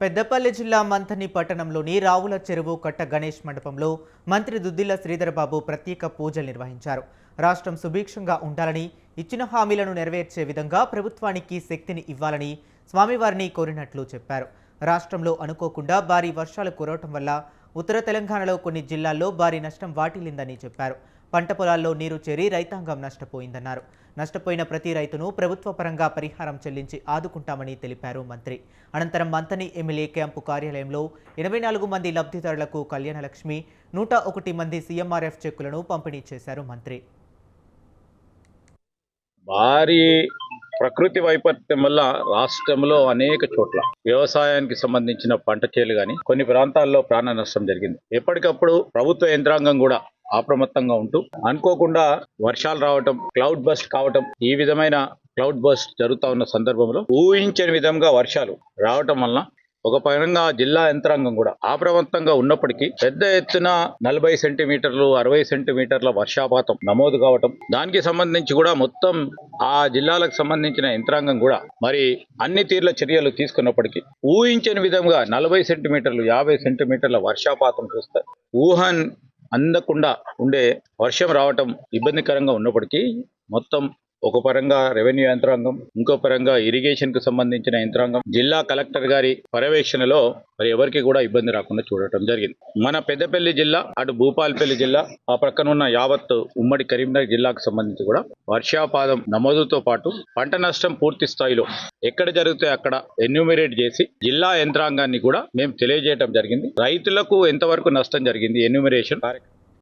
పెద్దపల్లి జిల్లా మంథని పట్టణంలోని రావుల చెరువు కట్ట గణేష్ మండపంలో మంత్రి దుద్దిల్ల శ్రీధరబాబు ప్రత్యేక పూజలు నిర్వహించారు. రాష్ట్రం సుభిక్షంగా ఉండాలని, ఇచ్చిన హామీలను నెరవేర్చే విధంగా ప్రభుత్వానికి శక్తిని ఇవ్వాలని స్వామివారిని కోరినట్లు చెప్పారు. రాష్ట్రంలో అనుకోకుండా భారీ వర్షాలు కురవటం వల్ల ఉత్తర తెలంగాణలో కొన్ని జిల్లాల్లో భారీ నష్టం వాటిల్లిందని చెప్పారు. పంట పొలాల్లో నీరు చేరి రైతాంగం నష్టపోయిందన్నారు. నష్టపోయిన ప్రతి రైతును ప్రభుత్వ పరంగా పరిహారం చెల్లించి ఆదుకుంటామని తెలిపారు మంత్రి. అనంతరం మంథని ఎమ్మెల్యే క్యాంపు కార్యాలయంలో 84 మంది లబ్ధిదారులకు కళ్యాణలక్ష్మి, 101 మంది సీఎంఆర్ఎఫ్ చెక్కులను పంపిణీ చేశారు మంత్రి. భారీ ప్రకృతి వైపరీత్యం వల్ల రాష్ట్రంలో అనేక చోట్ల వ్యవసాయానికి సంబంధించిన పంట చేలు గాని కొన్ని ప్రాంతాల్లో ప్రాణ నష్టం జరిగింది. ఎప్పటికప్పుడు ప్రభుత్వ యంత్రాంగం కూడా అప్రమత్తంగా ఉంటూ అనుకోకుండా వర్షాలు రావటం, క్లౌడ్ బస్ట్ కావటం, ఈ విధమైన క్లౌడ్ బస్ట్ జరుగుతూ ఉన్న సందర్భంలో ఊహించని విధంగా వర్షాలు రావటం వలన ఒక పరంగా జిల్లా యంత్రాంగం కూడా అప్రమత్తంగా ఉన్నప్పటికీ పెద్ద ఎత్తున 40 సెంటీమీటర్లు 60 సెంటీమీటర్ల వర్షాపాతం నమోదు కావటం, దానికి సంబంధించి కూడా మొత్తం ఆ జిల్లాలకు సంబంధించిన యంత్రాంగం కూడా మరి అన్ని తీర్ల చర్యలు తీసుకున్నప్పటికీ ఊహించని విధంగా 40 సెంటీమీటర్లు 50 సెంటీమీటర్ల వర్షాపాతం చూస్తే ఊహన్ అందకుండా ఉండే వర్షం రావటం ఇబ్బందికరంగా ఉన్నప్పటికీ మొత్తం ఒక పరంగా రెవెన్యూ యంత్రాంగం, ఇంకో పరంగా ఇరిగేషన్ కు సంబంధించిన యంత్రాంగం, జిల్లా కలెక్టర్ గారి పర్యవేక్షణలో మరి ఎవరికి కూడా ఇబ్బంది రాకుండా చూడటం జరిగింది. మన పెద్దపల్లి జిల్లా, అటు భూపాలపల్లి జిల్లా, ఆ ప్రక్కన ఉన్న యావత్ ఉమ్మడి కరీంనగర్ జిల్లాకు సంబంధించి కూడా వర్షాపాతం నమోదుతో పాటు పంట నష్టం పూర్తి స్థాయిలో ఎక్కడ జరిగితే అక్కడ ఎన్యూమరేట్ చేసి జిల్లా యంత్రాంగాన్ని కూడా మేము తెలియజేయడం జరిగింది. రైతులకు ఎంతవరకు నష్టం జరిగింది ఎన్యూమరేషన్ కార్యక్రమం